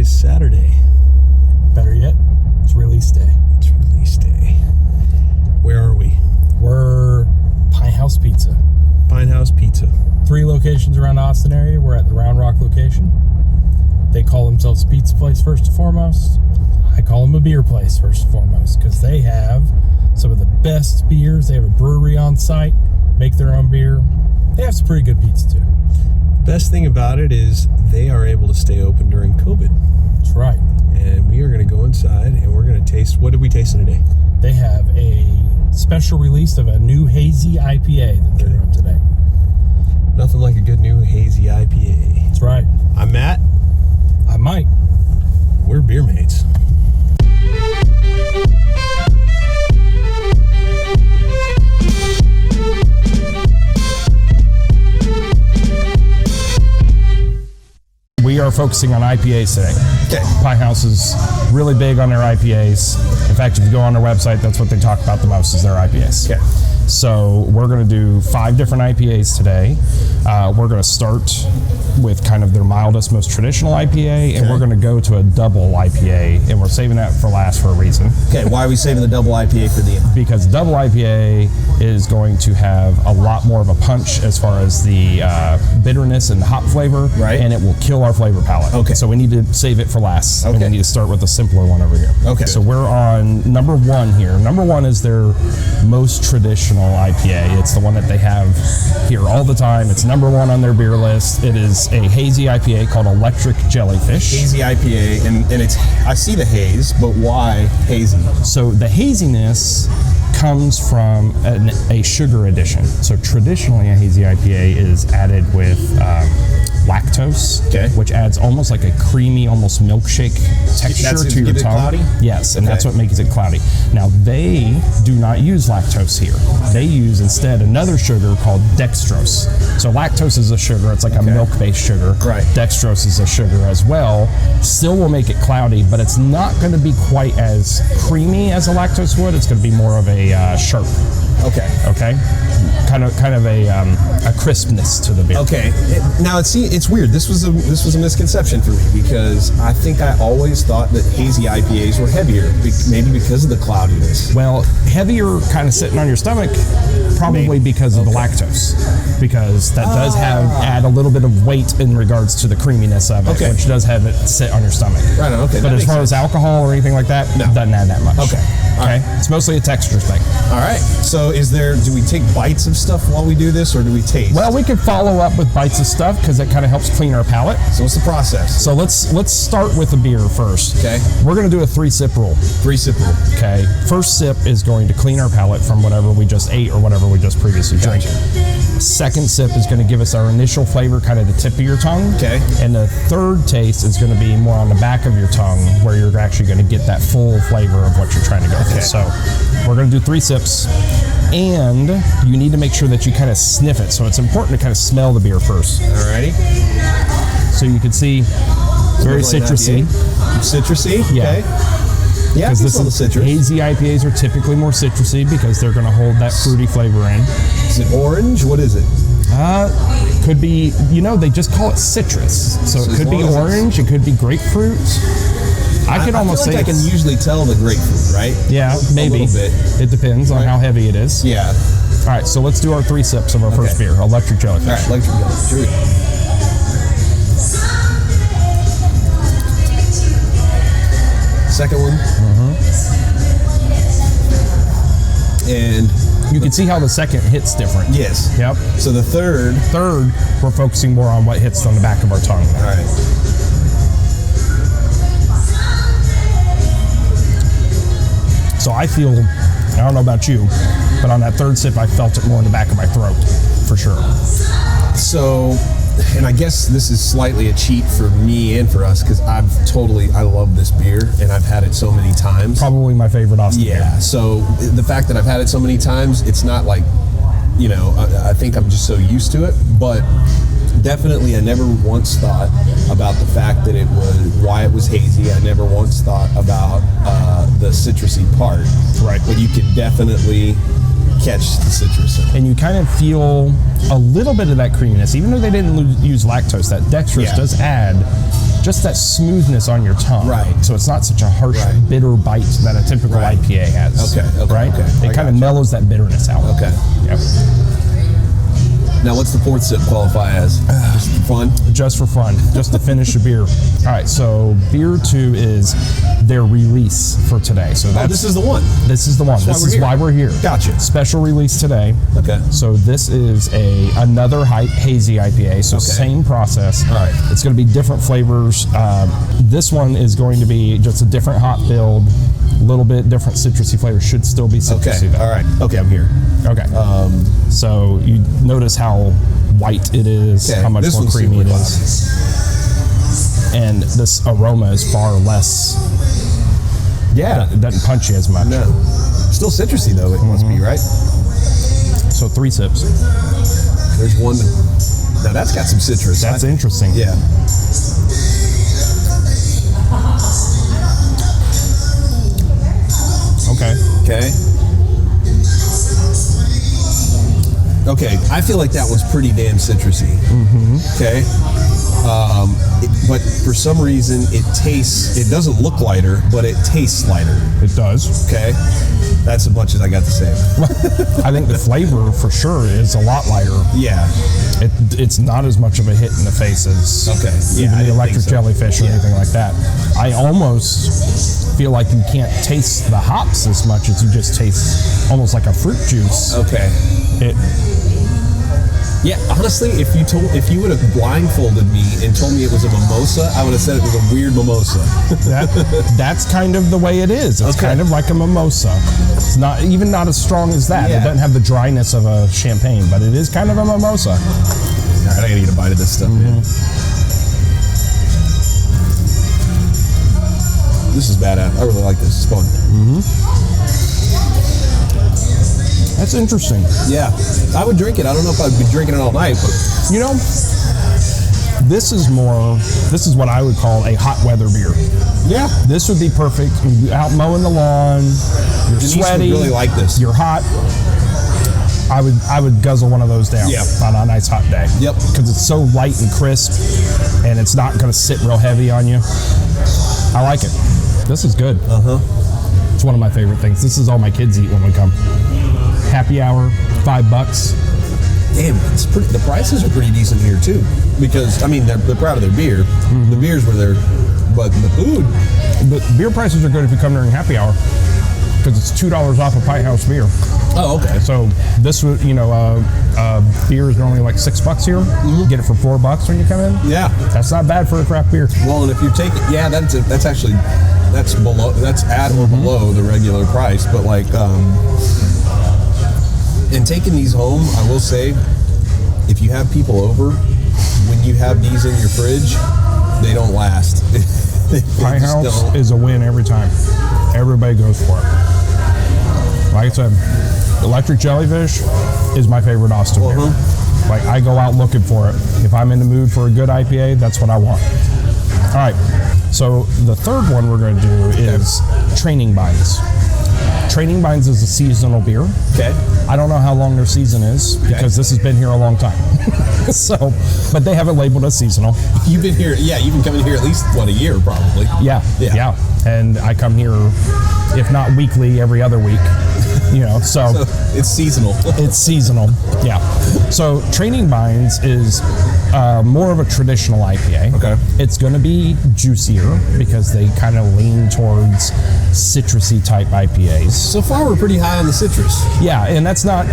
is Saturday. Better yet, it's release day. It's release day. Where are we? We're Pinthouse Pizza. Pinthouse Pizza. 3 locations around the Austin area. We're at the Round Rock location. They call themselves a pizza place first and foremost. I call them a beer place first and foremost because they have some of the best beers. They have a brewery on site, make their own beer. They have some pretty good pizza too. Best thing about it is they are able to stay open during COVID. That's right. And we are going to go inside and we're going to taste. What did we taste today? They have a special release of a new Hazy IPA that they're doing today. Nothing like a good new Hazy IPA. That's right. I'm Matt. I'm Mike. We're Beermates. We are focusing on IPAs today. Okay. Pinthouse is really big on their IPAs. In fact, if you go on their website, that's what they talk about the most is their IPAs. Okay. So we're going to do 5 different IPAs today. We're going to start with kind of their mildest, most traditional IPA, and we're going to go to a double IPA, and we're saving that for last for a reason. Okay, why are we saving the double IPA for the end? Because double IPA is going to have a lot more of a punch as far as the bitterness and the hop flavor, right? And it will kill our flavor palette. Okay. So we need to save it for last. Okay. And we need to start with a simpler one over here. Okay. So we're on number 1 here. Number 1 is their most traditional IPA. It's the one that they have here all the time. It's number 1 on their beer list. It is a hazy IPA called Electric Jellyfish. Hazy IPA, and it's, I see the haze, but why hazy? So the haziness comes from a sugar addition. So traditionally a hazy IPA is added with lactose, which adds almost like a creamy, almost milkshake texture to your tongue. Cloudy? Yes, and that's what makes it cloudy. Now they do not use lactose here. They use instead another sugar called dextrose. So lactose is a sugar, it's like a milk-based sugar. Right. Dextrose is a sugar as well. Still will make it cloudy, but it's not going to be quite as creamy as a lactose would. It's going to be more of a sharp. Okay. Kind of a crispness to the beer. Okay. Now it's weird. This was a misconception for me because I think I always thought that hazy IPAs were heavier, maybe because of the cloudiness. Well, heavier kind of sitting on your stomach, probably because of the lactose, because that does add a little bit of weight in regards to the creaminess of it, which does have it sit on your stomach. Right on. Okay. But as far as alcohol or anything like that, it doesn't add that much. Okay. Okay. It's mostly a texture thing. All right. So do we take bites of stuff while we do this, or do we taste? Well, we could follow up with bites of stuff because it kind of helps clean our palate. So what's the process? So let's start with the beer first. Okay. We're going to do a 3-sip rule. 3-sip rule. Okay. First sip is going to clean our palate from whatever we just ate or whatever we just previously drank. Second sip is going to give us our initial flavor, kind of the tip of your tongue. Okay. And the third taste is going to be more on the back of your tongue, where you're actually going to get that full flavor of what you're trying to go for. So we're going to do 3 sips. And you need to make sure that you kind of sniff it. So it's important to kind of smell the beer first. Alrighty. So you can see very citrusy. Citrusy? Yeah. Okay. Yeah, because this is citrus. Hazy IPAs are typically more citrusy because they're going to hold that fruity flavor in. Is it orange? What is it? Could be, they just call it citrus. So it could be orange, it could be grapefruit. I could almost say I can usually tell the grapefruit, right? Yeah, maybe. A little bit. It depends on how heavy it is. Yeah. All right, so let's do our 3 sips of our first beer, Electric Jellyfish. All right, Electric Jellyfish. Here we go. Second one. And you can see how the second hits different. Yes. Yep. So the third, we're focusing more on what hits on the back of our tongue. All right. So I don't know about you, but on that 3rd sip, I felt it more in the back of my throat, for sure. So, and I guess this is slightly a cheat for me and for us because I love this beer and I've had it so many times. Probably my favorite Austin beer. Yeah, so the fact that I've had it so many times, it's not like, I think I'm just so used to it, but definitely I never once thought about the fact that why it was hazy. I never once thought about the citrusy part. Right. But you can definitely catch the citrus in it. And you kind of feel a little bit of that creaminess, even though they didn't use lactose. That dextrose does add just that smoothness on your tongue. Right. So it's not such a harsh, bitter bite that a typical Right. IPA has. Okay, Right? okay. It kind of mellows that bitterness out. Okay. Yep. Now, what's the fourth sip qualify as? Just for fun? Just for fun, just to finish a beer. All right, so beer 2 is their release for today. So that's, this is the one. This is the one. This is why we're here. Gotcha. Special release today. Okay. So this is another hazy IPA. So same process. All right. It's going to be different flavors. This one is going to be just a different hop build, a little bit different citrusy flavor. Should still be citrusy Okay. though. All right. Okay, I'm here. Okay. So you notice how white it is, how much more creamy it is. And this aroma is far less. Yeah. It doesn't punch you as much. No. Still citrusy though, it must be, right? So 3 sips. There's one. Now that's got some citrus. That's interesting. Yeah. Okay. Okay. Okay, I feel like that one's pretty damn citrusy. Okay. But for some reason, it doesn't look lighter, but it tastes lighter. It does. Okay. That's as much as I got to say. I think the flavor for sure is a lot lighter. Yeah. It's not as much of a hit in the face as even the electric jellyfish or anything like that. I almost feel like you can't taste the hops as much as you just taste almost like a fruit juice. Okay. Yeah, honestly, if you would have blindfolded me and told me it was a mimosa, I would have said it was a weird mimosa. That's kind of the way it is. It's kind of like a mimosa. It's not as strong as that. Yeah. It doesn't have the dryness of a champagne, but it is kind of a mimosa. All right, I gotta get a bite of this stuff, man. This is badass. I really like this. It's fun. That's interesting. Yeah, I would drink it. I don't know if I'd be drinking it all night, but You know, this is what I would call a hot weather beer. yeah, This would be perfect. You're out mowing the lawn, you're Denise would sweaty, really like this. you're hot. I would guzzle one of those down on a nice hot day. Yep. Because it's so light and crisp, and it's not going to sit real heavy on you. I like it. This is good. It's one of my favorite things. This is all my kids eat when we come. Happy hour, $5. damn, it's pretty. The prices are pretty decent here too, because I mean they're proud of their beer. The beers were there, but the food. But beer prices are good if you come during happy hour, because it's $2 off a Pinthouse beer. Oh, okay. So this was, beer is normally like $6 here. Get it for $4 when you come in. Yeah. That's not bad for a craft beer. Well, and if you're taking, that's at or below the regular price, but like, and taking these home, I will say, if you have people over, when you have these in your fridge, they don't last. Pinthouse is a win every time. Everybody goes for it. Like I said, electric jellyfish is my favorite Austin beer. Like, I go out looking for it. If I'm in the mood for a good IPA, that's what I want. All right, so the third one we're going to do is Training Binds. Training Binds is a seasonal beer. Okay. I don't know how long their season is, because this has been here a long time. So, but they have it labeled as seasonal. You've been here, you've been coming here at least, a year probably. Yeah. And I come here, if not weekly, every other week. So it's seasonal. It's seasonal, yeah. So Training Binds is more of a traditional IPA. Okay. It's going to be juicier because they kind of lean towards citrusy type IPAs. So far, we're pretty high on the citrus. Yeah, and that's not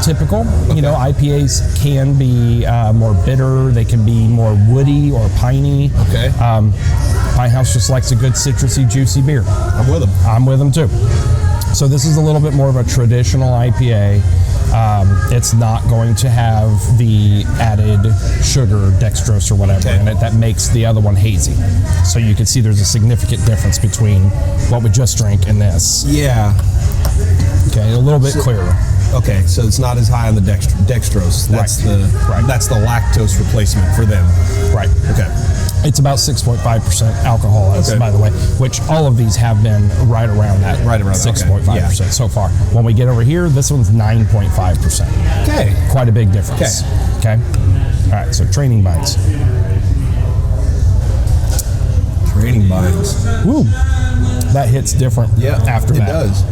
typical. Okay. IPAs can be more bitter. They can be more woody or piney. Okay. Pinthouse just likes a good citrusy, juicy beer. I'm with them. I'm with them too. So this is a little bit more of a traditional IPA. It's not going to have the added sugar, dextrose or whatever in it that makes the other one hazy. So you can see there's a significant difference between what we just drank and this. Yeah. Okay, a little bit clearer. Okay, so it's not as high on the dextrose. That's that's the lactose replacement for them. Right. Okay. It's about 6.5% alcohol, by the way, which all of these have been right around that. Right around 6.5% so far. When we get over here, this one's 9.5%. Okay. Quite a big difference. Okay. All right, so Training Binds. vines. Woo. That hits different after it that. It does.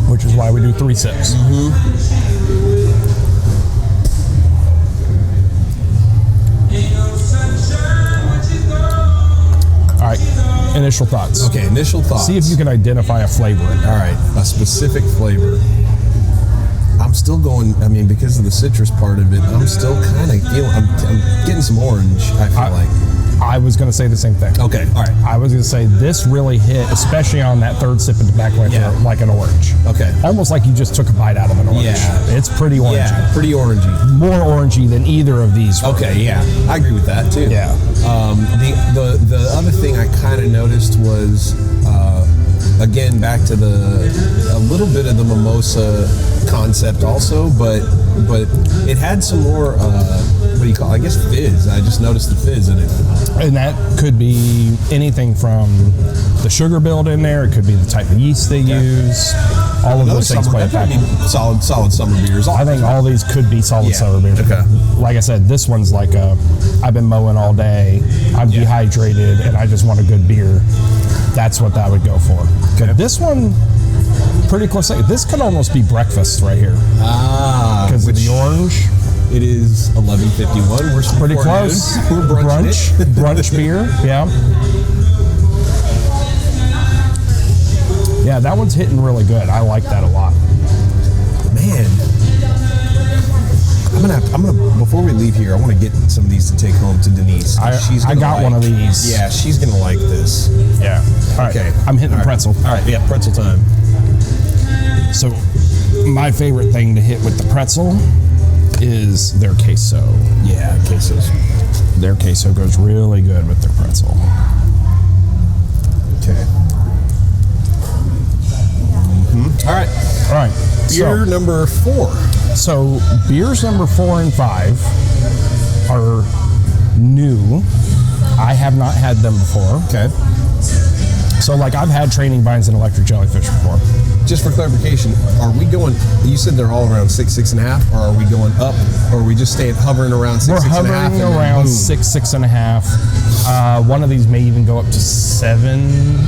Which is why we do 3 sips. All right, initial thoughts. Okay, initial thoughts. See if you can identify a flavor in there. All right, a specific flavor. I'm still going, I mean, because of the citrus part of it, I'm still kind of feeling, I'm getting some orange, I feel like. I was going to say the same thing. Okay, all right. I was going to say this really hit, especially on that third sip of tobacco, like an orange. Okay. Almost like you just took a bite out of an orange. Yeah. It's pretty orangey. Yeah, pretty orangey. More orangey than either of these. Okay, yeah. I agree with that, too. Yeah. The other thing I kind of noticed was, again, back to a little bit of the mimosa concept also, but it had some more, what do you call it? I guess fizz. I just noticed the fizz in it. And that could be anything from the sugar build in there. It could be the type of yeast they use. All of those things play a factor. Solid summer beers. I think all these could be solid summer beers. Okay. Like I said, this one's like I've been mowing all day. I'm dehydrated, and I just want a good beer. That's what that would go for. Okay. But this one, pretty close. This could almost be breakfast right here. Because of the orange. It is 11:51. We're pretty close. We're brunch beer. Yeah. Yeah, that one's hitting really good. I like that a lot. Man, I'm gonna. Before we leave here, I want to get some of these to take home to Denise. I got one of these. Yeah, she's gonna like this. Yeah. All right. Okay. I'm hitting the pretzel. All right. Yeah, pretzel time. So, my favorite thing to hit with the pretzel is their queso. Yeah, quesos. Their queso goes really good with their pretzel. Okay. All right. All right. Beer number 4. So beers number 4 and 5 are new. I have not had them before. Okay. So like I've had Training Vines and Electric Jellyfish before. Just for clarification, are we going, you said they're all around 6.5, or are we going up, or are we just staying hovering around 6.5? We're hovering around 6.5. One of these may even go up to 7.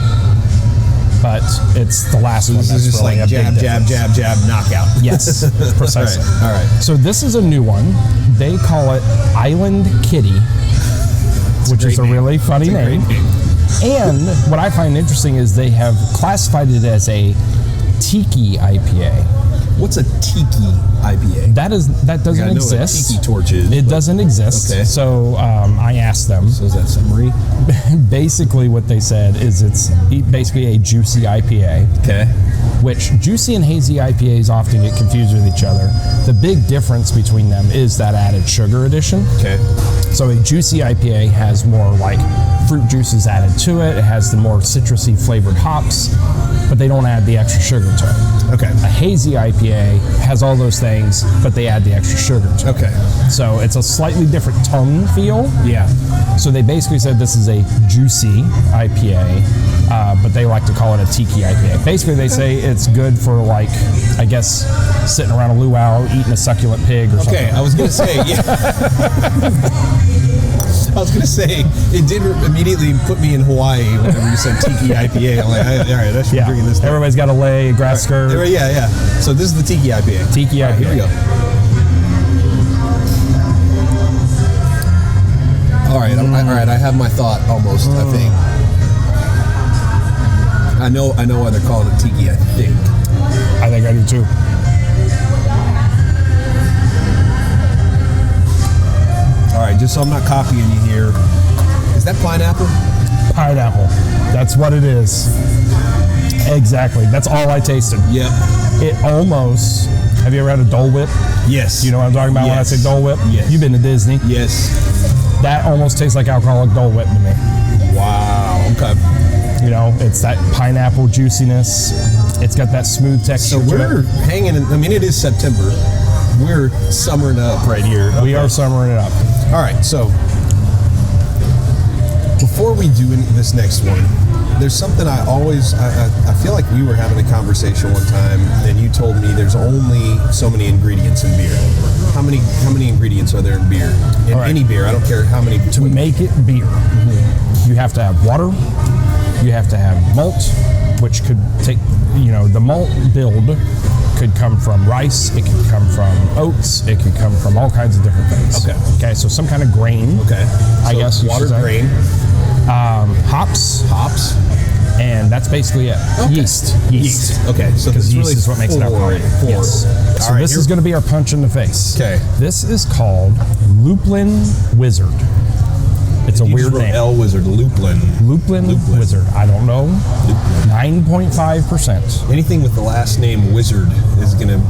But it's the last one. This is just really like jab, knockout. Yes, precisely. All right. So this is a new one. They call it Island Kitty, which is a really funny name. And what I find interesting is they have classified it as a Tiki IPA. What's a Tiki IPA? That doesn't exist. Tiki torch is. It doesn't exist. Okay. So I asked them. So is that summary? Basically, what they said is it's basically a juicy IPA. Okay. Which juicy and hazy IPAs often get confused with each other. The big difference between them is that added sugar addition. Okay. So a juicy IPA has more like fruit juices added to it. It has the more citrusy flavored hops, but they don't add the extra sugar to it. Okay. A hazy IPA has all those things, but they add the extra sugar to it. Okay. So it's a slightly different tongue feel. Yeah. So they basically said this is a juicy IPA, but they like to call it a Tiki IPA. Basically, they say it's good for like, I guess, sitting around a luau eating a succulent pig or something. Okay, I was gonna say, I was gonna say it did immediately put me in Hawaii whenever you said Tiki IPA. I'm like, all right, I should be drinking this. Everybody's got a lei, a grass skirt. Yeah. So this is the Tiki IPA. Tiki IPA. Right, here we go. All right, I have my thought almost. I think. I know why they're calling it Tiki. I think I do too. All right, just so I'm not copying you here. Is that pineapple? Pineapple. That's what it is. Exactly. That's all I tasted. Yep. It almost. Have you ever had a Dole Whip? Yes. You know what I'm talking about when I say Dole Whip? Yes. You've been to Disney. Yes. That almost tastes like alcoholic Dole Whip to me. Wow. Okay. You know, it's that pineapple juiciness. It's got that smooth texture. So we're hanging in, I mean, it is September. We're summering up right here. Okay. We are summering it up. All right, so before we do this next one, there's something I feel like we were having a conversation one time, and you told me there's only so many ingredients in beer. How many ingredients are there in beer? In any beer, I don't care how many. To make it beer, you have to have water, you have to have malt, which could take, the malt build could come from rice, it could come from oats, it could come from all kinds of different things. Okay, so some kind of grain. Okay. I guess water, grain. Hops. And that's basically it. Okay. Yeast. Okay, so because yeast is what makes it alcoholic. Yes. So All right, this is going to be our punch in the face. Okay. This is called Luplin Wizard. It's a weird name. L Wizard, Luplin. Luplin Wizard. I don't know. 9.5%. Anything with the last name Wizard is gonna.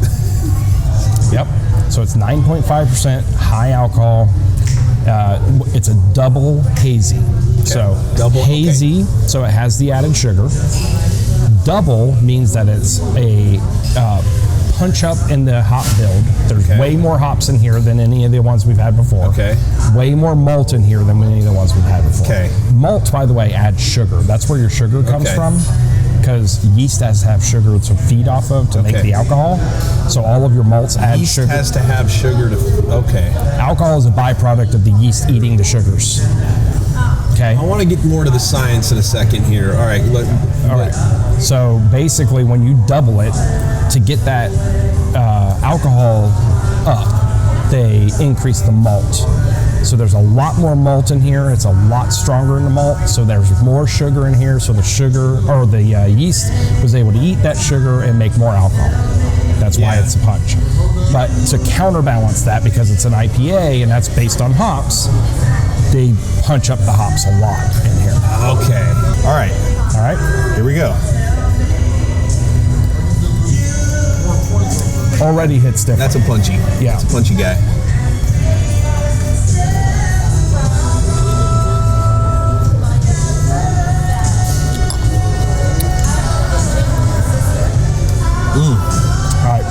Yep. So it's 9.5% high alcohol. It's a double hazy. Okay. So double hazy. Okay. So it has the added sugar. Double means that it's a punch up in the hop build. There's way more hops in here than any of the ones we've had before. Okay. Way more malt in here than any of the ones we've had before. Okay. Malt, by the way, adds sugar. That's where your sugar comes from, because yeast has to have sugar to feed off of to make the alcohol. So all of your malts add yeast sugar. Yeast has to have sugar to. Alcohol is a byproduct of the yeast eating the sugars. Okay. I want to get more to the science in a second here. All right. All right. So basically, when you double it, to get that alcohol up, they increase the malt. So there's a lot more malt in here. It's a lot stronger in the malt. So there's more sugar in here. So the sugar or the yeast was able to eat that sugar and make more alcohol. That's why it's a punch. But to counterbalance that, because it's an IPA and that's based on hops, they punch up the hops a lot in here. Okay. All right. All right. Here we go. Already hits different. That's a punchy. Yeah. That's a punchy guy. All right.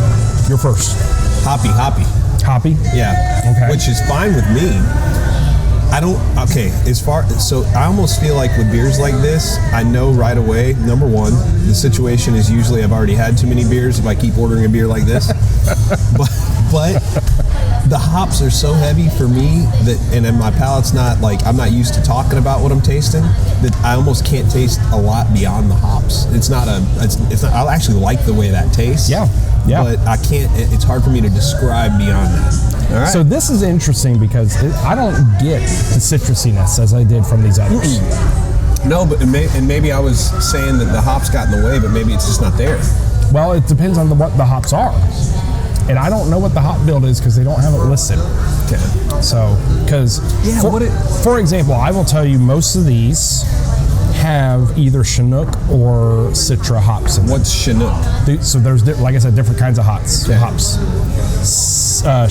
You're first. Hoppy. Hoppy? Yeah. Okay. Which is fine with me. So I almost feel like with beers like this, I know right away, number one, the situation is usually I've already had too many beers if I keep ordering a beer like this. but the hops are so heavy for me and my palate's not I'm not used to talking about what I'm tasting, that I almost can't taste a lot beyond the hops. It's not, I actually like the way that tastes. Yeah. But I can't, it's hard for me to describe beyond that. All right. So this is interesting because I don't get the citrusiness as I did from these others. No, but maybe I was saying that the hops got in the way, but maybe it's just not there. Well, it depends on what the hops are. And I don't know what the hop build is because they don't have it listed. Okay. So, for example, I will tell you most of these have either Chinook or Citra hops in them. What's Chinook? So there's, like I said, different kinds of hops.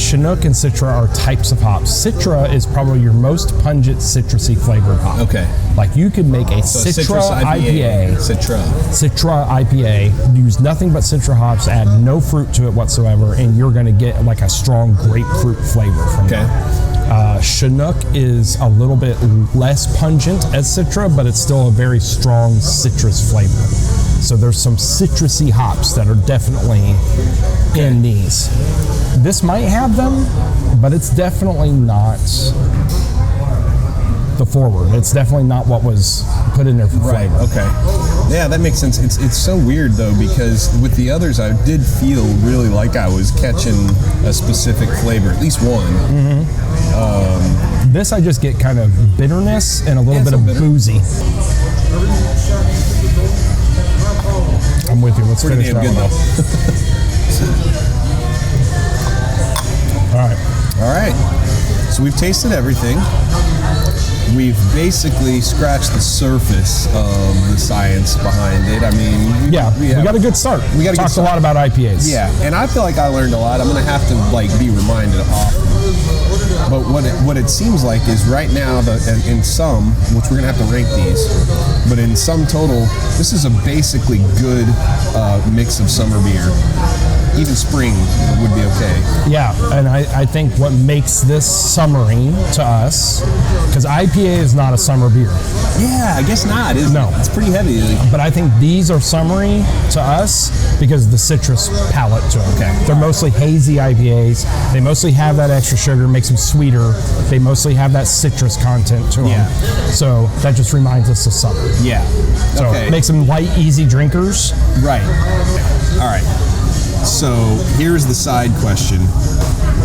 Chinook and Citra are types of hops. Citra is probably your most pungent citrusy flavored hop. Okay. Like you could make a Citra IPA. Citra IPA. Use nothing but Citra hops. Add no fruit to it whatsoever, and you're going to get like a strong grapefruit flavor from that. Chinook is a little bit less pungent as Citra, but it's still a very strong citrus flavor. So there's some citrusy hops that are definitely in these. This might have them, but it's definitely not the forward. It's definitely not what was put in there for flavor. Okay. Yeah, that makes sense. It's so weird though, because with the others I did feel really like I was catching a specific flavor, at least one. Mm-hmm. This I just get kind of bitterness and a little bit of boozy. I'm with you. Let's finish that one. All right. So we've tasted everything. We've basically scratched the surface of the science behind it. I mean, we got a good start. We talked a lot about IPAs. Yeah, and I feel like I learned a lot. I'm going to have to be reminded often. But what it seems like is right now, in some, which we're going to have to rank these, but in sum total, this is a basically good mix of summer beer. even spring would be okay. Yeah, and I think what makes this summery to us, because IPA is not a summer beer. Yeah, I guess not. No. It's pretty heavy. But I think these are summery to us because of the citrus palate to them. Okay. They're mostly hazy IPAs. They mostly have that extra sugar, makes them sweeter. They mostly have that citrus content to them. Yeah. So that just reminds us of summer. Yeah. So Okay. it makes them light, easy drinkers. Right. All right. So here's the side question.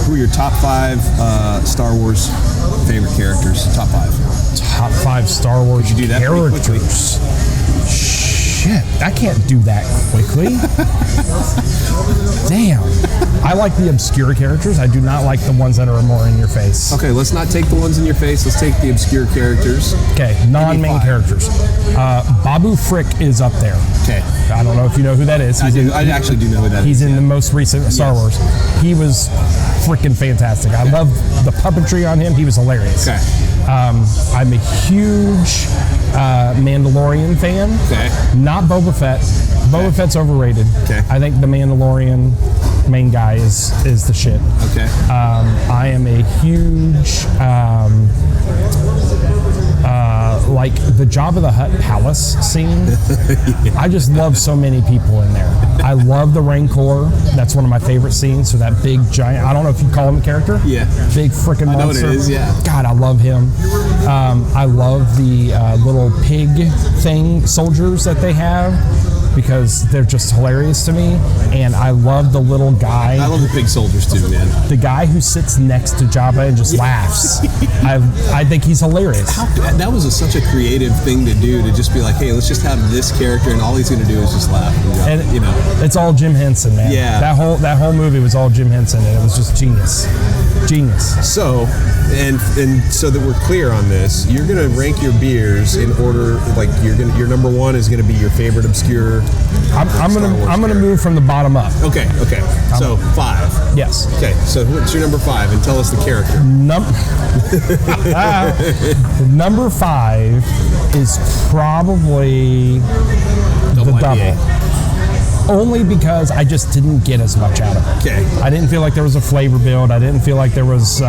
Who are your top 5 Star Wars favorite characters? Top 5. Top 5 Star Wars Could you do that pretty quickly? characters. Shit, I can't do that quickly. Damn. I like the obscure characters. I do not like the ones that are more in your face. Okay, let's not take the ones in your face. Let's take the obscure characters. Okay, non-main 5. characters. Babu Frick is up there. Okay. I don't know if you know who that is. I actually do know who that He's is. in the most recent Star Wars. He was freaking fantastic. I love the puppetry on him. He was hilarious. Okay. I'm a huge Mandalorian fan. Okay. Not Boba Fett. Boba Fett's overrated. Okay. I think the Mandalorian main guy is the shit. Okay. I am a huge like the Jabba the Hutt palace scene. I just love so many people in there. I love the Rancor. That's one of my favorite scenes. So that big giant, I don't know if you call him a character. Yeah. Big freaking monster. I know what it is, yeah. God, I love him. I love the little pig thing soldiers that they have, because they're just hilarious to me. And I love the little guy. I love the pig soldiers too, man. The guy who sits next to Jabba and just laughs. I think he's hilarious. That was such a creative thing to do, to just be like, hey, let's just have this character and all he's going to do is just laugh. And you know, it's all Jim Henson, man. Yeah. That whole movie was all Jim Henson, and it was just genius. Genius. So, and so that we're clear on this, you're gonna rank your beers in order. Like your number 1 is gonna be your favorite obscure. I'm gonna move from the bottom up. Okay. So 5. Yes. Okay. So what's your number 5? And tell us the character. Number 5 is probably the double. Only because I just didn't get as much out of it. Okay. I didn't feel like there was a flavor build. I didn't feel like there was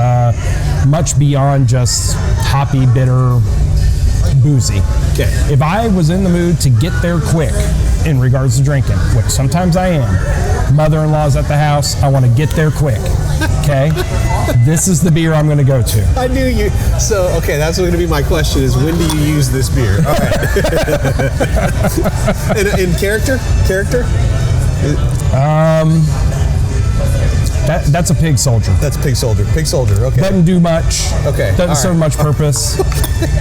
much beyond just hoppy, bitter, boozy. Okay. If I was in the mood to get there quick in regards to drinking, which sometimes I am, mother-in-law's at the house, I want to get there quick. Okay? This is the beer I'm going to go to. I knew you. So, okay, that's going to be my question: is when do you use this beer? All right. in character? That's a pig soldier. That's Pig Soldier. Pig Soldier. Okay. Doesn't do much. Okay. Doesn't serve much purpose.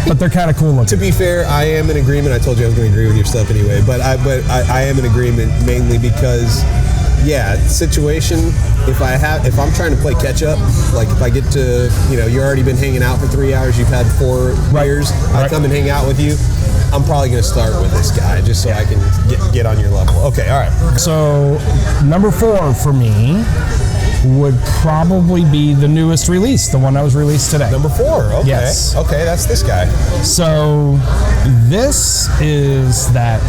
But they're kind of cool looking. To be fair, I am in agreement. I told you I was going to agree with your stuff anyway, but I am in agreement mainly because, yeah, situation. If I'm trying to play catch up, like if I get to, you've already been hanging out for 3 hours, you've had 4 beers, I come and hang out with you, I'm probably going to start with this guy just so I can get on your level. Okay, all right. So number 4 for me would probably be the newest release, the one that was released today. Number 4, okay. Yes. Okay, that's this guy. So this is that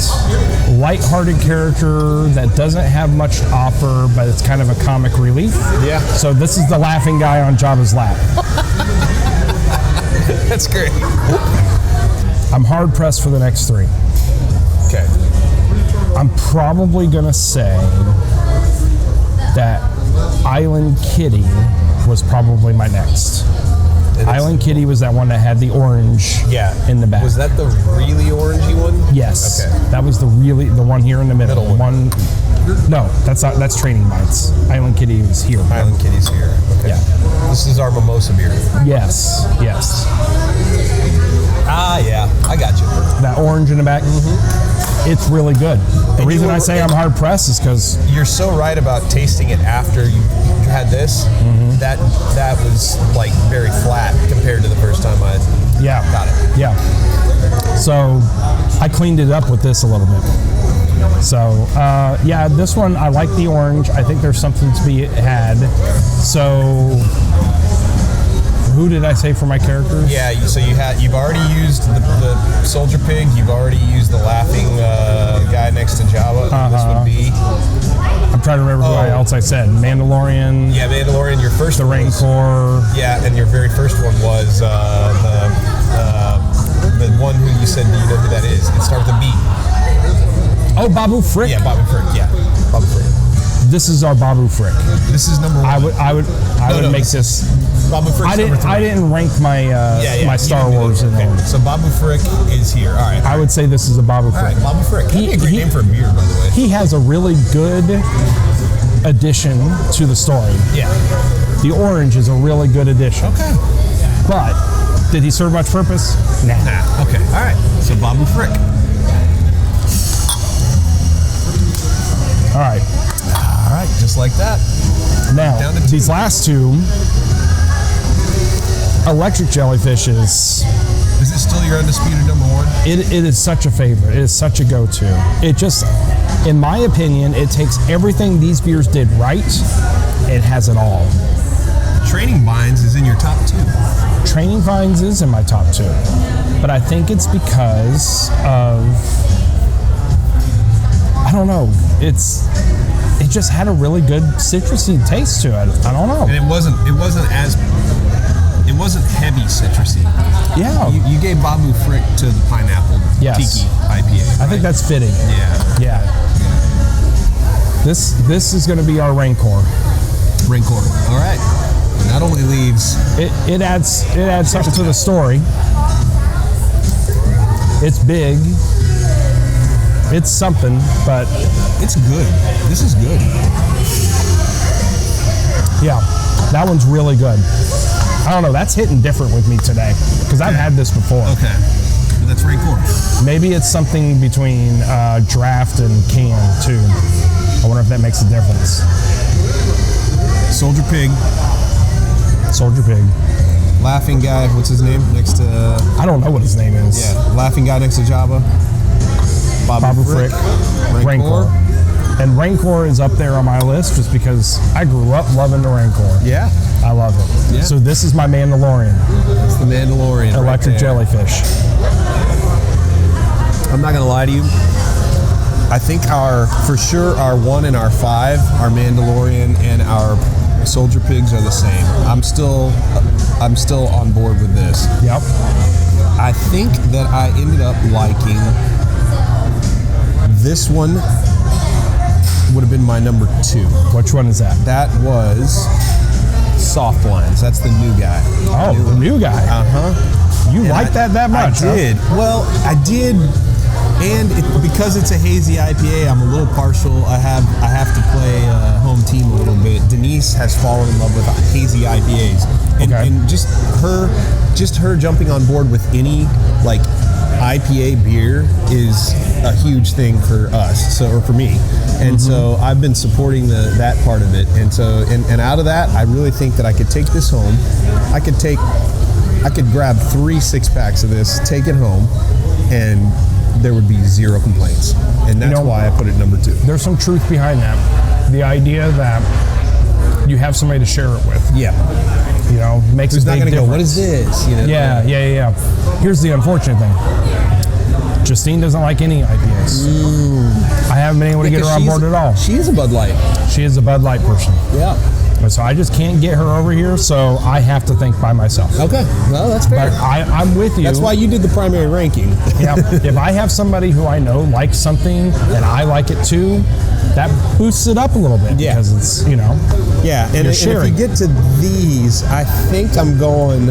lighthearted character that doesn't have much to offer, but it's kind of a comic relief. Yeah. So this is the laughing guy on Jabba's lap. That's great. I'm hard pressed for the next 3. Okay. I'm probably gonna say that Island Kitty was probably my next. Island Kitty was that one that had the orange in the back. Was that the really orangey one? Yes. Okay. That was the one here in the middle. One. No, that's Training Bites. Island Kitty is here. Island Kitty's here. Okay. Yeah. This is our Mimosa Beer. Yes. Ah, yeah. I got you. That orange in the back. Mm-hmm. It's really good. The reason I say I'm hard pressed is because you're so right about tasting it after you had this. Mm-hmm. That was like very flat compared to the first time I got it. Yeah. So I cleaned it up with this a little bit. So this one I like the orange. I think there's something to be had. So who did I say for my characters? Yeah, so you've already used the Soldier Pig, you've already used the laughing guy next to Java. This would be. I'm trying to remember who else I said. Mandalorian. Yeah, Mandalorian. Your first. The Rancor. Yeah, and your very first one was the one who you said. Do you know who that is? It starts with a B. Oh, Babu Frick. Yeah, Babu Frick. Yeah, Babu Frick. This is our Babu Frick. This is number one. I would make this. Babu Frick's number 3. I didn't rank my my Star Wars in order. So Babu Frick is here. All right. I would say this is a Babu Frick. All right, Babu Frick. That'd be a great name for a beer, by the way. He has a really good addition to the story. Yeah. The orange is a really good addition. Okay. But did he serve much purpose? Nah. Okay. All right. So Babu Frick. All right. All right. Just like that. Now, Down to 2. these last two, Electric Jellyfish is it still your undisputed number 1? it is such a favorite. It is such a go-to. It just, in my opinion, it takes everything these beers did right. It has it all. Training Binds is in your top 2. Training Vines is in my top 2, but I think it's because of, I don't know, it just had a really good citrusy taste to it. I don't know. And it wasn't heavy citrusy. Yeah. You gave Babu Frick to the pineapple Tiki IPA. Right? I think that's fitting. Yeah. This is going to be our Rancor. Rancor. All right. And that only leaves. It adds something to the story. It's big. It's something, but it's good. This is good. Yeah, that one's really good. I don't know, that's hitting different with me today because I've had this before. Okay, but that's Rancor. Maybe it's something between draft and can too. I wonder if that makes a difference. Soldier Pig. Laughing guy. What's his name? Next to. I don't know what his name is. Yeah, laughing guy next to Java. Babu Frick. Rancor. And Rancor is up there on my list just because I grew up loving the Rancor. Yeah. I love it. Yeah. So this is my Mandalorian. It's the Mandalorian. Electric Jellyfish. I'm not going to lie to you. I think for sure our 1 and our 5, our Mandalorian and our Soldier Pigs are the same. I'm still on board with this. Yep. I think that I ended up liking this one. Would have been my number 2. Which one is that? That was Soft Lines. That's the new guy. Oh, the new guy. You like that much? I did. Huh? Well, I did, and because it's a hazy IPA, I'm a little partial. I have to play home team a little bit. Denise has fallen in love with hazy IPAs, and just her jumping on board with any like IPA beer is a huge thing for us, or for me, and so I've been supporting that part of it, and so and out of that, I really think that I could take this home. I could grab 3 6-packs of this, take it home, and there would be 0 complaints, and that's why I put it number 2. There's some truth behind that. The idea that you have somebody to share it with. Yeah. You know, makes Who's a big not going to difference. go, what is this? You know? Yeah. Here's the unfortunate thing. Justine doesn't like any IPAs. I haven't been able to get her on board at all. She is a Bud Light. She is a Bud Light person. Yeah. And so I just can't get her over here, so I have to think by myself. Okay. Well, that's fair. But I'm with you. That's why you did the primary ranking. Yeah. If I have somebody who I know likes something and I like it too, that boosts it up a little bit because it's, Yeah, and if you get to these, I think I'm going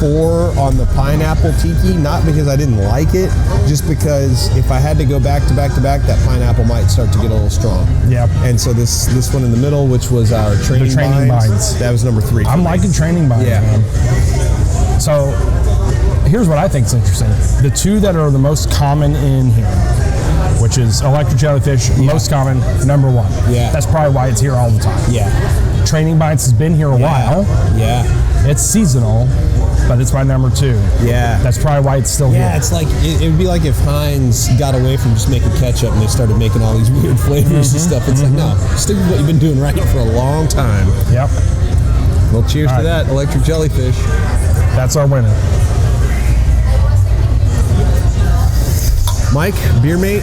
4 on the pineapple tiki, not because I didn't like it, just because if I had to go back to back to back, that pineapple might start to get a little strong. Yeah. And so this one in the middle, which was our training binds, that was number 3. I'm liking training binds, man. So here's what I think is interesting. The 2 that are the most common in here, which is Electric Jellyfish, most common, number 1. Yeah. That's probably why it's here all the time. Yeah. Training Binds has been here a while. Yeah. It's seasonal, but it's my number 2. Yeah. That's probably why it's still here. Yeah, it's like, it would be like if Heinz got away from just making ketchup and they started making all these weird flavors and stuff. It's like, no, stick with what you've been doing right for a long time. Yep. Well, cheers to that, Electric Jellyfish. That's our winner. Mike, Beermate,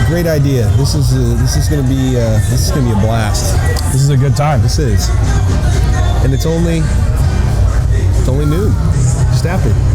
great idea. This is going to be a blast. This is a good time. This is, and it's only noon, just after.